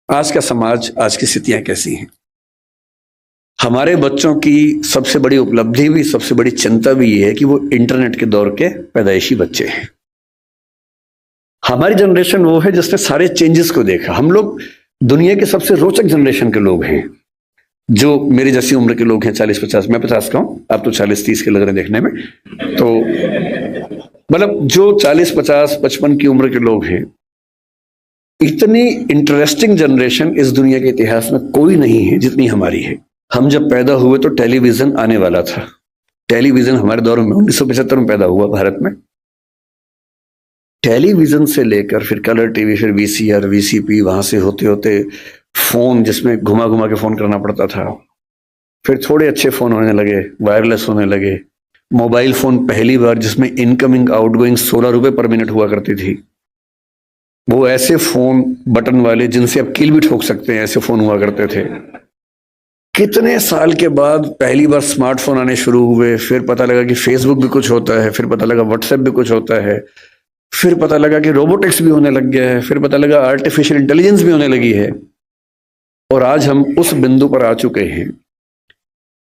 आज का समाज, आज की स्थितियां कैसी हैं। हमारे बच्चों की सबसे बड़ी उपलब्धि भी, सबसे बड़ी चिंता भी ये है कि वो इंटरनेट के दौर के पैदाइशी बच्चे हैं। हमारी जनरेशन वो है जिसने सारे चेंजेस को देखा। हम लोग दुनिया के सबसे रोचक जनरेशन के लोग हैं, जो मेरी जैसी उम्र के लोग हैं, 40-50। मैं 50 का हूं, आप तो 40-30 के लग रहे हैं देखने में। तो मतलब जो 40-50-55 की उम्र के लोग हैं, इतनी इंटरेस्टिंग जनरेशन इस दुनिया के इतिहास में कोई नहीं है जितनी हमारी है। हम जब पैदा हुए तो टेलीविजन आने वाला था। टेलीविजन हमारे दौर में 1975 में पैदा हुआ भारत में। टेलीविजन से लेकर फिर कलर टीवी, फिर वीसीआर, वीसीपी, वहां से होते होते फोन जिसमें घुमा घुमा के फोन करना पड़ता था। फिर थोड़े अच्छे फोन होने लगे, वायरलेस होने लगे। मोबाइल फोन पहली बार जिसमें इनकमिंग आउटगोइंग 16 रुपए पर मिनट हुआ करती थी। वो ऐसे फोन बटन वाले जिनसे आप कील भी ठोक सकते हैं, ऐसे फोन हुआ करते थे। कितने साल के बाद पहली बार स्मार्टफोन आने शुरू हुए। फिर पता लगा कि फेसबुक भी कुछ होता है, फिर पता लगा व्हाट्सएप भी कुछ होता है, फिर पता लगा कि रोबोटिक्स भी होने लग गया है, फिर पता लगा आर्टिफिशियल इंटेलिजेंस भी होने लगी है। और आज हम उस बिंदु पर आ चुके हैं।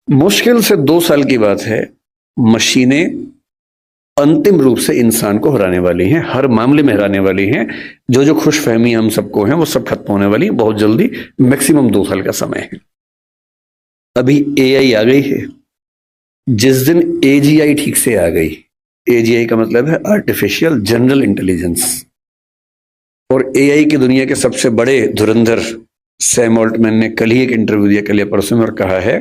मुश्किल से 2 साल की बात है, मशीनें अंतिम रूप से इंसान को हराने वाली हैं, हर मामले में हराने वाली हैं। जो जो खुशफहमी हम सबको हैं वो सब खत्म होने वाली है बहुत जल्दी। मैक्सिमम 2 साल का समय है। अभी एआई आ गई है। जिस दिन एजीआई ठीक से आ गई, एजीआई का मतलब है आर्टिफिशियल जनरल इंटेलिजेंस, और एआई की दुनिया के सबसे बड़े धुरंधर सैम ऑल्टमैन ने कल ही एक इंटरव्यू दिया, कल या परसों में, और कहा है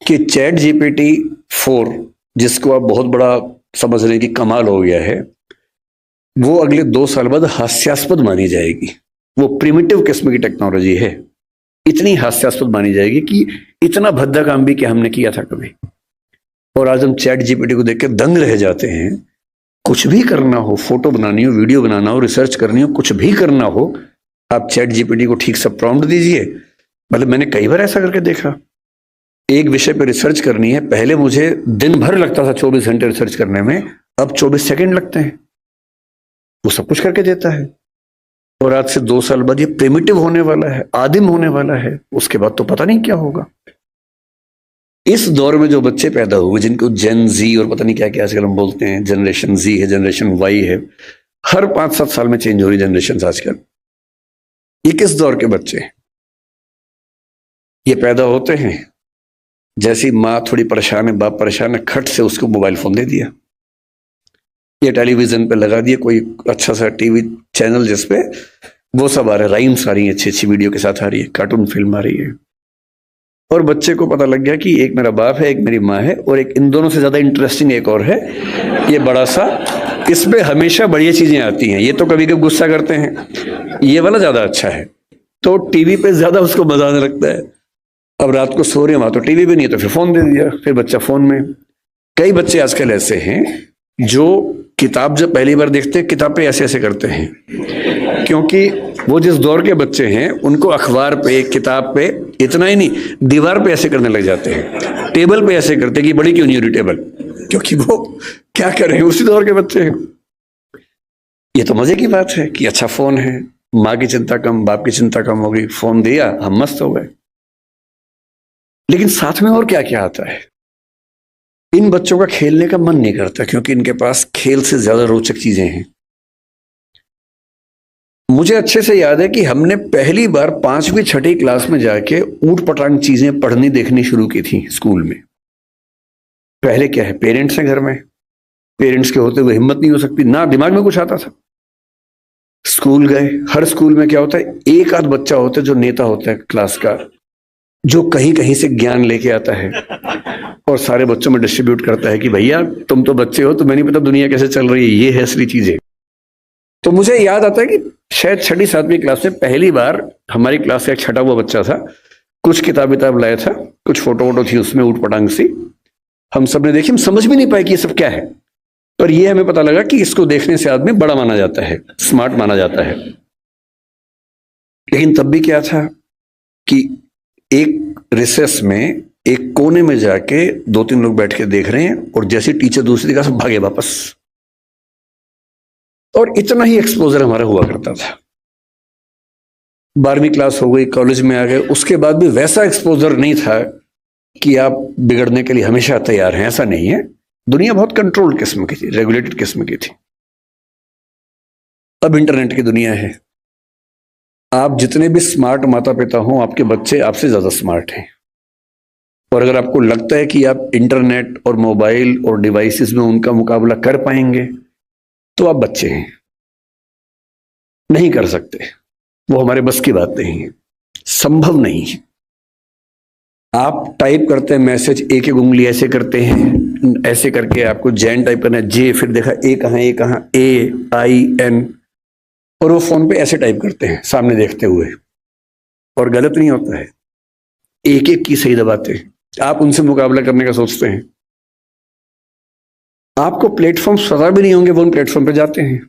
कि चैट जीपीटी 4, जिसको आप बहुत बड़ा समझ रहे कि कमाल हो गया है, वो अगले 2 साल बाद हास्यास्पद मानी जाएगी। वो प्रिमिटिव किस्म की टेक्नोलॉजी है, इतनी हास्यास्पद मानी जाएगी कि इतना भद्दा काम भी क्या हमने किया था कभी। और आज हम चैट जीपीटी को देख के दंग रह जाते हैं। कुछ भी करना हो, फोटो बनानी हो, वीडियो बनाना हो, रिसर्च करनी हो, कुछ भी करना हो, आप चैट जीपीटी को ठीक से प्रॉम्प्ट दीजिए। मतलब मैंने कई बार ऐसा करके देखा। एक विषय पर रिसर्च करनी है, पहले मुझे दिन भर लगता था 24 घंटे रिसर्च करने में, अब 24 सेकंड लगते हैं। वो सब कुछ करके देता है। और आज से 2 साल बाद ये प्रिमिटिव होने वाला है, आदिम होने वाला है। उसके बाद तो पता नहीं क्या होगा। इस दौर में जो बच्चे पैदा हुए, जिनको जेन जी और पता नहीं क्या क्या आजकल हम बोलते हैं, जनरेशन जी है, जनरेशन वाई है, हर 5-7 साल में चेंज हो रही जनरेशन आजकल। ये किस दौर के बच्चे? ये पैदा होते हैं जैसी माँ थोड़ी परेशान है, बाप परेशान है, खट से उसको मोबाइल फोन दे दिया, ये टेलीविजन पे लगा दिया कोई अच्छा सा टीवी चैनल जिसपे वो सब आ रहा है, राइम्स आ रही है, अच्छी अच्छी वीडियो के साथ आ रही है, कार्टून फिल्म आ रही है। और बच्चे को पता लग गया कि एक मेरा बाप है, एक मेरी माँ है, और एक इन दोनों से ज्यादा इंटरेस्टिंग एक और है, ये बड़ा सा, इसमें हमेशा बढ़िया चीजें आती हैं, ये तो कभी कभी गुस्सा करते हैं, ये वाला ज्यादा अच्छा है। तो टीवी पे ज्यादा उसको मजा आने लगता है। अब रात को सो रहे हैं, वहां तो टीवी भी नहीं है, तो फिर फोन दे दिया, फिर बच्चा फोन में। कई बच्चे आजकल ऐसे हैं जो किताब जब पहली बार देखते हैं, किताब पे ऐसे ऐसे करते हैं, क्योंकि वो जिस दौर के बच्चे हैं उनको अखबार पे, किताब पे, इतना ही नहीं, दीवार पे ऐसे करने लग जाते हैं, टेबल पे ऐसे करते हैं कि बड़ी क्यों नहीं हो रही टेबल, क्योंकि वो क्या कर रहे हैं, उसी दौर के बच्चे हैं। ये तो मजे की बात है कि अच्छा फोन है, माँ की चिंता कम, बाप की चिंता कम हो गई, फोन दिया, हम मस्त हो गए। लेकिन साथ में और क्या क्या आता है। इन बच्चों का खेलने का मन नहीं करता, क्योंकि इनके पास खेल से ज्यादा रोचक चीजें हैं। मुझे अच्छे से याद है कि हमने पहली बार 5वीं-6ठी क्लास में जाके ऊट पटांग चीजें पढ़नी देखनी शुरू की थी स्कूल में। पहले क्या है, पेरेंट्स हैं घर में, पेरेंट्स के होते हुए हिम्मत नहीं हो सकती, ना दिमाग में कुछ आता था। स्कूल गए, हर स्कूल में क्या होता है, एक आध बच्चा होता है जो नेता होता है क्लास का, जो कहीं कहीं से ज्ञान लेके आता है और सारे बच्चों में डिस्ट्रीब्यूट करता है कि भैया तुम तो बच्चे हो, तुम्हें नहीं पता दुनिया कैसे चल रही है, ये है असली चीजें। तो मुझे याद आता है कि शायद 6ठी-7वीं क्लास में पहली बार हमारी क्लास का एक छठा हुआ बच्चा था, कुछ किताब लाया था, कुछ फोटो वोटो थी उसमें ऊट पटांग सी, हम सब ने देखी। हम समझ भी नहीं पाए कि ये सब क्या है, पर ये हमें पता लगा कि इसको देखने से आदमी बड़ा माना जाता है, स्मार्ट माना जाता है। लेकिन तब भी क्या था कि एक रिसेस में, एक कोने में जाके 2-3 लोग बैठ के देख रहे हैं, और जैसे टीचर दूसरी जगह से भागे वापस। और इतना ही एक्सपोजर हमारा हुआ करता था। 12वीं क्लास हो गई, कॉलेज में आ गए, उसके बाद भी वैसा एक्सपोजर नहीं था कि आप बिगड़ने के लिए हमेशा तैयार हैं, ऐसा नहीं है। दुनिया बहुत कंट्रोल्ड किस्म की थी, रेगुलेटेड किस्म की थी। अब इंटरनेट की दुनिया है। आप जितने भी स्मार्ट माता पिता हों, आपके बच्चे आपसे ज्यादा स्मार्ट हैं। और अगर आपको लगता है कि आप इंटरनेट और मोबाइल और डिवाइसेस में उनका मुकाबला कर पाएंगे, तो आप बच्चे हैं, नहीं कर सकते। वो हमारे बस की बात नहीं है, संभव नहीं है। आप टाइप करते हैं मैसेज, एक एक उंगली ऐसे करते हैं, ऐसे करके आपको जैन टाइप करना है, जे, फिर देखा ए कहां, AIN, और वो फोन पे ऐसे टाइप करते हैं सामने देखते हुए, और गलत नहीं होता है, एक एक की सही दबाते हैं। आप उनसे मुकाबला करने का सोचते हैं। आपको प्लेटफॉर्म पता भी नहीं होंगे, वो उन प्लेटफॉर्म पे जाते हैं।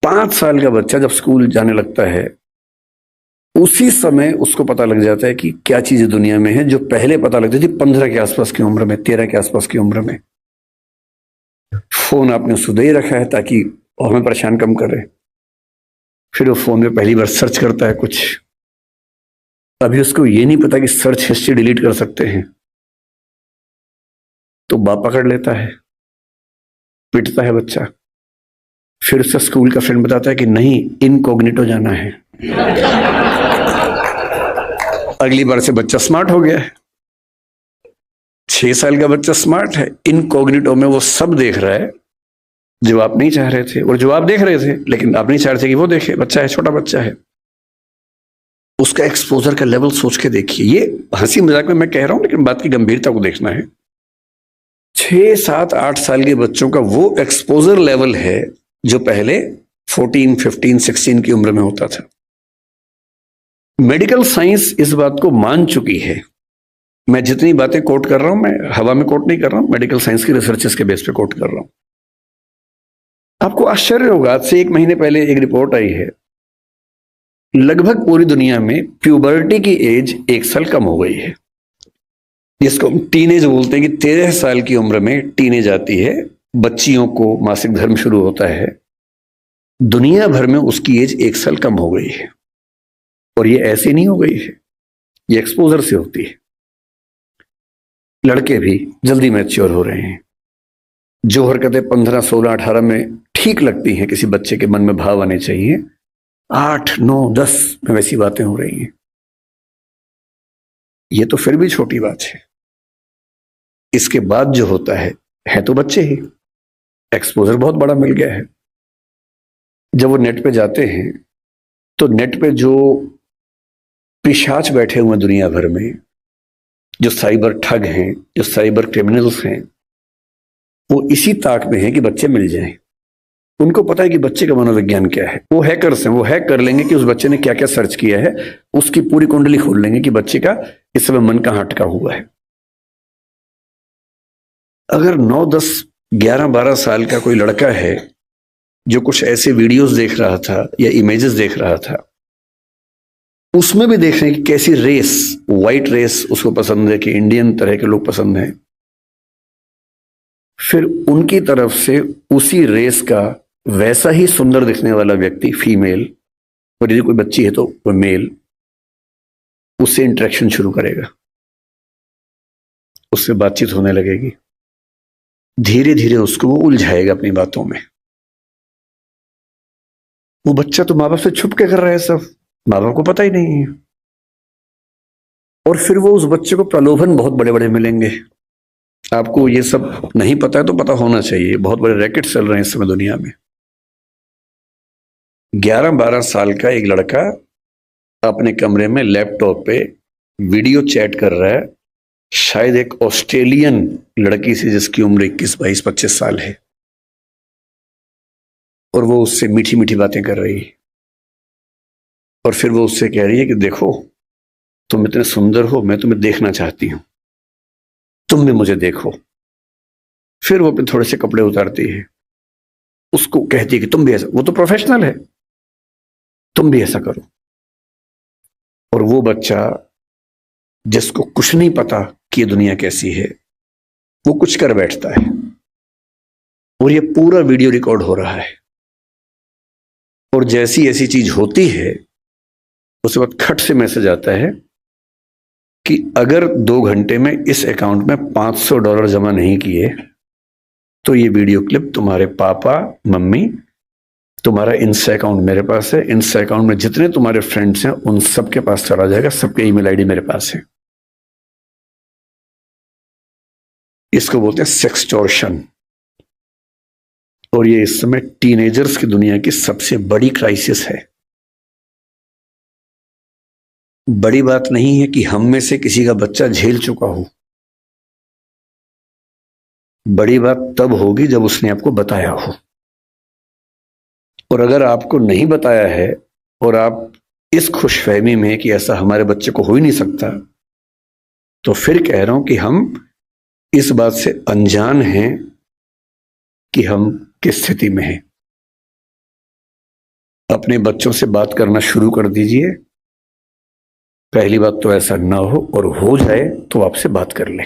5 साल का बच्चा जब स्कूल जाने लगता है, उसी समय उसको पता लग जाता है कि क्या चीजें दुनिया में है, जो पहले पता लगती थी 15 के आसपास की उम्र में, 13 के आसपास की उम्र में। फोन आपने उसको दे रखा है ताकि हमें परेशान कम करे। फिर वो फोन में पहली बार सर्च करता है कुछ, अभी उसको ये नहीं पता कि सर्च हिस्ट्री डिलीट कर सकते हैं। तो बाप पकड़ लेता है, पिटता है बच्चा। फिर उसका स्कूल का फ्रेंड बताता है कि नहीं, इनकॉग्निटो जाना है। अगली बार से बच्चा स्मार्ट हो गया है। 6 साल का बच्चा स्मार्ट है, इनकॉग्निटो में वो सब देख रहा है जो आप नहीं चाह रहे थे, और जो आप देख रहे थे लेकिन आप नहीं चाह रहे थे कि वो देखे। बच्चा है, छोटा बच्चा है, उसका एक्सपोजर का लेवल सोच के देखिए। ये हंसी मजाक में मैं कह रहा हूं, लेकिन बात की गंभीरता को देखना है। 6, 7, 8 साल के बच्चों का वो एक्सपोजर लेवल है जो पहले 14, 15, 16 की उम्र में होता था। मेडिकल साइंस इस बात को मान चुकी है। मैं जितनी बातें कोट कर रहा हूं, मैं हवा में कोट नहीं कर रहा हूं, मेडिकल साइंस की रिसर्चेस के बेस पे कोट कर रहा हूं। आपको आश्चर्य होगा, आज से 1 महीने पहले एक रिपोर्ट आई है, लगभग पूरी दुनिया में प्यूबर्टी की एज 1 साल कम हो गई है, जिसको हम टीनेज बोलते हैं कि 13 साल की उम्र में टीनेज आती है, बच्चियों को मासिक धर्म शुरू होता है। दुनिया भर में उसकी एज 1 साल कम हो गई है। और ये ऐसे नहीं हो गई है, ये एक्सपोजर से होती है। लड़के भी जल्दी मैच्योर हो रहे हैं। जो हरकतें 15, 16, 18 में ठीक लगती हैं, किसी बच्चे के मन में भाव आने चाहिए, 8, 9, 10 में वैसी बातें हो रही हैं। ये तो फिर भी छोटी बात है। इसके बाद जो होता है तो बच्चे ही। एक्सपोजर बहुत बड़ा मिल गया है। जब वो नेट पे जाते हैं, तो नेट पे जो पिशाच बैठे हुए दुनिया भर में, जो साइबर ठग हैं, जो साइबर क्रिमिनल्स हैं, वो इसी ताक में है कि बच्चे मिल जाएं। उनको पता है कि बच्चे का मनोविज्ञान क्या है। वो हैकर्स हैं, वो हैक कर लेंगे कि उस बच्चे ने क्या क्या सर्च किया है, उसकी पूरी कुंडली खोल लेंगे कि बच्चे का इस समय मन कहां अटका हुआ है। अगर 9, 10, 11, 12 साल का कोई लड़का है जो कुछ ऐसे वीडियोस देख रहा था या इमेजेस देख रहा था, उसमें भी देख रहे हैं कि कैसी रेस, व्हाइट रेस उसको पसंद है, कि इंडियन तरह के लोग पसंद हैं, फिर उनकी तरफ से उसी रेस का वैसा ही सुंदर दिखने वाला व्यक्ति, फीमेल, और यदि कोई बच्ची है तो वो मेल, उससे इंटरेक्शन शुरू करेगा, उससे बातचीत होने लगेगी। धीरे धीरे उसको वो उलझाएगा अपनी बातों में। वो बच्चा तो माँ बाप से छुप के कर रहा है सब, माँ बाप को पता ही नहीं है। और फिर वो उस बच्चे को प्रलोभन बहुत बड़े बड़े मिलेंगे। आपको ये सब नहीं पता है तो पता होना चाहिए, बहुत बड़े रैकेट चल रहे हैं इस समय दुनिया में। 11-12 साल का एक लड़का अपने कमरे में लैपटॉप पे वीडियो चैट कर रहा है, शायद एक ऑस्ट्रेलियन लड़की से जिसकी उम्र 21, 22, 25 साल है, और वो उससे मीठी मीठी बातें कर रही है। और फिर वो उससे कह रही है कि देखो, तुम इतने सुंदर हो, मैं तुम्हें देखना चाहती हूं, तुम भी मुझे देखो। फिर वो अपने थोड़े से कपड़े उतारती है, उसको कहती है कि तुम भी ऐसा, वो तो प्रोफेशनल है, तुम भी ऐसा करो। और वो बच्चा जिसको कुछ नहीं पता कि ये दुनिया कैसी है, वो कुछ कर बैठता है। और ये पूरा वीडियो रिकॉर्ड हो रहा है। और जैसी ऐसी चीज होती है उसके बाद खट से मैसेज आता है कि अगर 2 घंटे में इस अकाउंट में $500 जमा नहीं किए तो ये वीडियो क्लिप तुम्हारे पापा मम्मी, तुम्हारा इंस्टा अकाउंट मेरे पास है, इंस्टा अकाउंट में जितने तुम्हारे फ्रेंड्स हैं उन सबके पास चला जाएगा, सबके ईमेल आईडी मेरे पास है। इसको बोलते हैं सेक्सटॉर्शन। और ये इस समय टीनेजर्स की दुनिया की सबसे बड़ी क्राइसिस है। बड़ी बात नहीं है कि हम में से किसी का बच्चा झेल चुका हो, बड़ी बात तब होगी जब उसने आपको बताया हो। और अगर आपको नहीं बताया है और आप इस खुशफहमी में कि ऐसा हमारे बच्चे को हो ही नहीं सकता, तो फिर कह रहा हूं कि हम इस बात से अनजान हैं कि हम किस स्थिति में हैं। अपने बच्चों से बात करना शुरू कर दीजिए। पहली बात तो ऐसा ना हो, और हो जाए तो आपसे बात कर ले।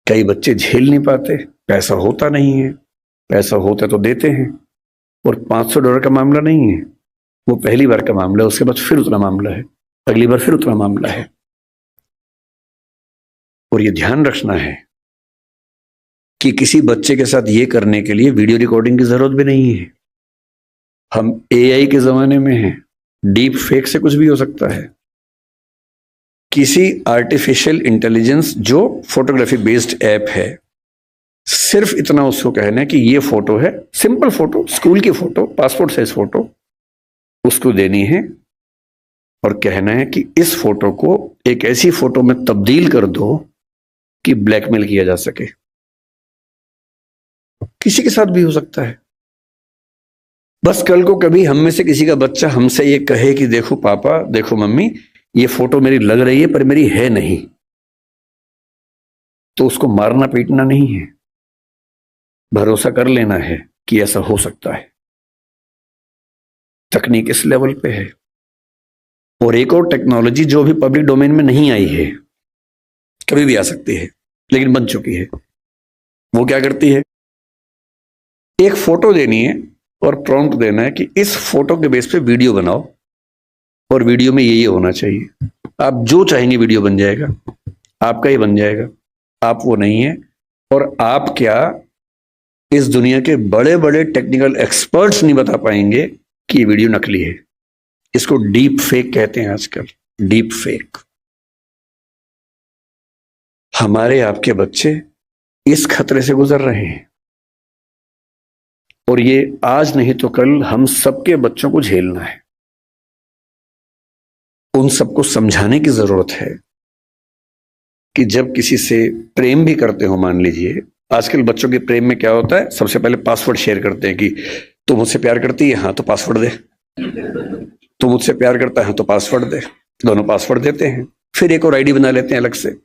कई बच्चे झेल नहीं पाते, पैसा होता नहीं है, पैसा होता तो देते हैं। और $500 का मामला नहीं है, वो पहली बार का मामला है, उसके बाद फिर उतना मामला है, अगली बार फिर उतना मामला है। और ये ध्यान रखना है कि किसी बच्चे के साथ ये करने के लिए वीडियो रिकॉर्डिंग की जरूरत भी नहीं है। हम एआई के जमाने में हैं, डीप फेक से कुछ भी हो सकता है। किसी आर्टिफिशियल इंटेलिजेंस जो फोटोग्राफी बेस्ड ऐप है, सिर्फ इतना उसको कहना है कि ये फोटो है, सिंपल फोटो, स्कूल की फोटो, पासपोर्ट साइज फोटो उसको देनी है और कहना है कि इस फोटो को एक ऐसी फोटो में तब्दील कर दो कि ब्लैकमेल किया जा सके। किसी के साथ भी हो सकता है। बस कल को कभी हम में से किसी का बच्चा हमसे ये कहे कि देखो पापा, देखो मम्मी, ये फोटो मेरी लग रही है पर मेरी है नहीं, तो उसको मारना पीटना नहीं है, भरोसा कर लेना है कि ऐसा हो सकता है। तकनीक इस लेवल पे है। और एक और टेक्नोलॉजी जो भी पब्लिक डोमेन में नहीं आई है, कभी भी आ सकती है लेकिन बन चुकी है। वो क्या करती है, एक फोटो देनी है और प्रॉम्प्ट देना है कि इस फोटो के बेस पे वीडियो बनाओ और वीडियो में ये होना चाहिए। आप जो चाहेंगे वीडियो बन जाएगा, आपका ही बन जाएगा। आप वो नहीं है। और आप क्या, इस दुनिया के बड़े बड़े टेक्निकल एक्सपर्ट्स नहीं बता पाएंगे कि ये वीडियो नकली है। इसको डीप फेक कहते हैं आजकल, डीप फेक। हमारे आपके बच्चे इस खतरे से गुजर रहे हैं और ये आज नहीं तो कल हम सबके बच्चों को झेलना है। उन सबको समझाने की जरूरत है कि जब किसी से प्रेम भी करते हो, मान लीजिए आजकल बच्चों के प्रेम में क्या होता है, सबसे पहले पासवर्ड शेयर करते हैं कि तू मुझसे प्यार करती है, हाँ तो पासवर्ड दे, तू मुझसे प्यार करता है तो पासवर्ड दे। दोनों पासवर्ड देते हैं, फिर एक और आईडी बना लेते हैं अलग से,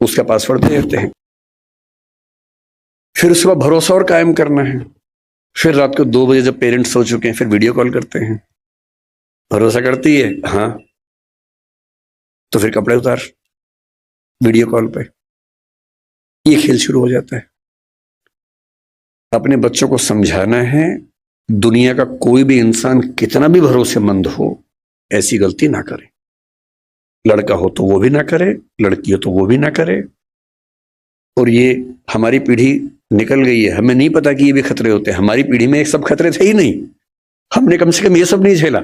उसका पासवर्ड दे देते हैं। फिर उसके बाद भरोसा और कायम करना है। फिर रात को 2 बजे जब पेरेंट्स सो चुके हैं, फिर वीडियो कॉल करते हैं। भरोसा करती है, हाँ, तो फिर कपड़े उतार, वीडियो कॉल पे। ये खेल शुरू हो जाता है। अपने बच्चों को समझाना है, दुनिया का कोई भी इंसान कितना भी भरोसेमंद हो, ऐसी गलती ना करे। लड़का हो तो वो भी ना करे, लड़की हो तो वो भी ना करे। और ये हमारी पीढ़ी निकल गई है, हमें नहीं पता कि ये भी खतरे होते हैं। हमारी पीढ़ी में ये सब खतरे थे ही नहीं, हमने कम से कम ये सब नहीं झेला।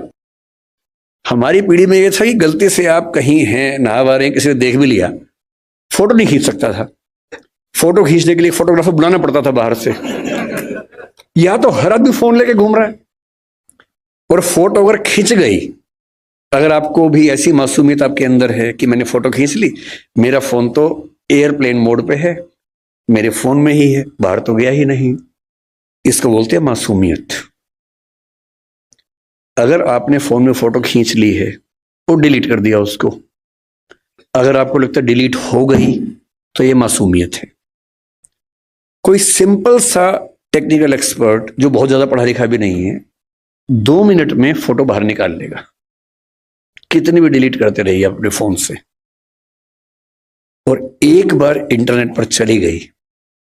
हमारी पीढ़ी में ये था कि गलती से आप कहीं हैं, नहा रहे हैं, किसी ने देख भी लिया, फोटो नहीं खींच सकता था। फोटो खींचने के लिए फोटोग्राफर बुलाना पड़ता था बाहर से, या तो हर आदमी फोन लेके घूम रहा है। और फोटो अगर खींच गई, अगर आपको भी ऐसी मासूमियत आपके अंदर है कि मैंने फोटो खींच ली, मेरा फोन तो एयरप्लेन मोड पे है, मेरे फोन में ही है, बाहर तो गया ही नहीं, इसको बोलते हैं मासूमियत। अगर आपने फोन में फोटो खींच ली है तो डिलीट कर दिया उसको, अगर आपको लगता है डिलीट हो गई, तो ये मासूमियत है। कोई सिंपल सा टेक्निकल एक्सपर्ट जो बहुत ज्यादा पढ़ा लिखा भी नहीं है, 2 मिनट में फोटो बाहर निकाल लेगा, कितनी भी डिलीट करते रहिए अपने फोन से। और एक बार इंटरनेट पर चली गई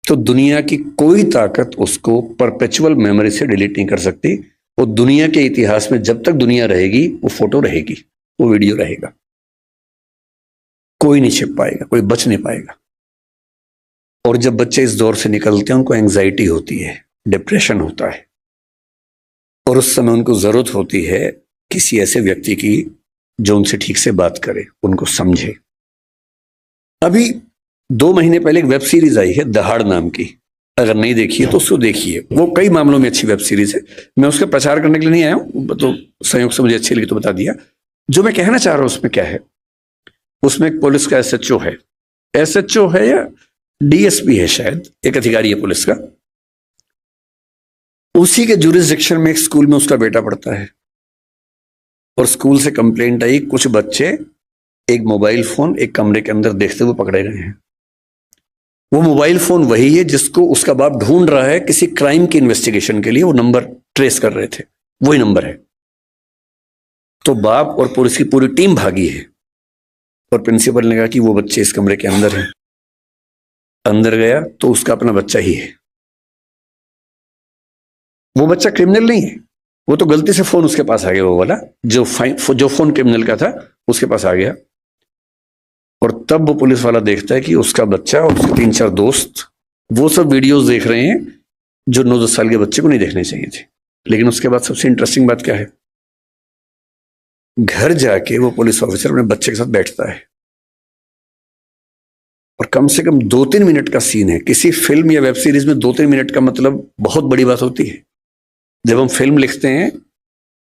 तो दुनिया की कोई ताकत उसको परपेचुअल मेमोरी से डिलीट नहीं कर सकती। वो दुनिया के इतिहास में जब तक दुनिया रहेगी वो फोटो रहेगी, वो वीडियो रहेगा, कोई नहीं छिप पाएगा, कोई बच नहीं पाएगा। और जब बच्चे इस दौर से निकलते हैं उनको एंजाइटी होती है, डिप्रेशन होता है, और उस समय उनको जरूरत होती है किसी ऐसे व्यक्ति की जो उनसे ठीक से बात करे, उनको समझे। अभी 2 महीने पहले एक वेब सीरीज आई है दहाड़ नाम की, अगर नहीं देखी है तो उसको देखिए, वो कई मामलों में अच्छी वेब सीरीज है। मैं उसका प्रचार करने के लिए नहीं आया हूं, तो संयोग से मुझे अच्छी लगी तो बता दिया। जो मैं कहना चाह रहा हूं उसमें क्या है, उसमें एक पुलिस का एसएचओ है, एसएचओ है या डीएसपी है शायद, एक अधिकारी है पुलिस का। उसी के जुरिसडिक्शन में एक स्कूल में उसका बेटा पढ़ता है, और स्कूल से कंप्लेंट आई कुछ बच्चे एक मोबाइल फोन एक कमरे के अंदर देखते हुए पकड़े गए हैं। वो मोबाइल फोन वही है जिसको उसका बाप ढूंढ रहा है किसी क्राइम की इन्वेस्टिगेशन के लिए, वो नंबर ट्रेस कर रहे थे, वही नंबर है। तो बाप और पुलिस की पूरी टीम भागी है, और प्रिंसिपल ने कहा कि वो बच्चे इस कमरे के अंदर हैं। अंदर गया तो उसका अपना बच्चा ही है। वो बच्चा क्रिमिनल नहीं है, वो तो गलती से फोन उसके पास आ गया, वो वाला जो फोन क्रिमिनल का था उसके पास आ गया। और तब वो पुलिस वाला देखता है कि उसका बच्चा और उसके 3-4 दोस्त वो सब वीडियोस देख रहे हैं जो 9-10 साल के बच्चे को नहीं देखने चाहिए थे। लेकिन उसके बाद सबसे इंटरेस्टिंग बात क्या है, घर जाके वो पुलिस ऑफिसर अपने बच्चे के साथ बैठता है, और कम से कम 2-3 मिनट का सीन है। किसी फिल्म या वेब सीरीज में 2-3 मिनट का मतलब बहुत बड़ी बात होती है। जब हम फिल्म लिखते हैं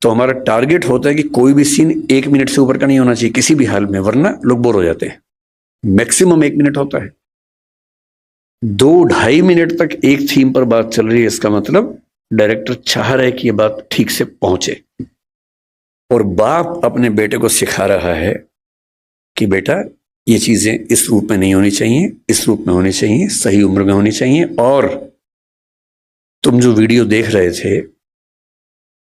तो हमारा टारगेट होता है कि कोई भी सीन 1 मिनट से ऊपर का नहीं होना चाहिए किसी भी हाल में, वरना लोग बोर हो जाते हैं। मैक्सिमम 1 मिनट होता है। 2-2.5 मिनट तक एक थीम पर बात चल रही है, इसका मतलब डायरेक्टर चाह रहा है कि यह बात ठीक से पहुंचे। और बाप अपने बेटे को सिखा रहा है कि बेटा ये चीजें इस रूप में नहीं होनी चाहिए, इस रूप में होनी चाहिए, सही उम्र में होनी चाहिए। और तुम जो वीडियो देख रहे थे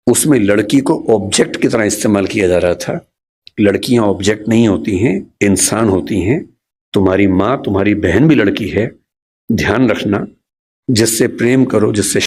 उसमें लड़की को ऑब्जेक्ट की तरह इस्तेमाल किया जा रहा था। लड़कियां ऑब्जेक्ट नहीं होती हैं, इंसान होती हैं। तुम्हारी माँ, तुम्हारी बहन भी लड़की है। ध्यान रखना, जिससे प्रेम करो, जिससे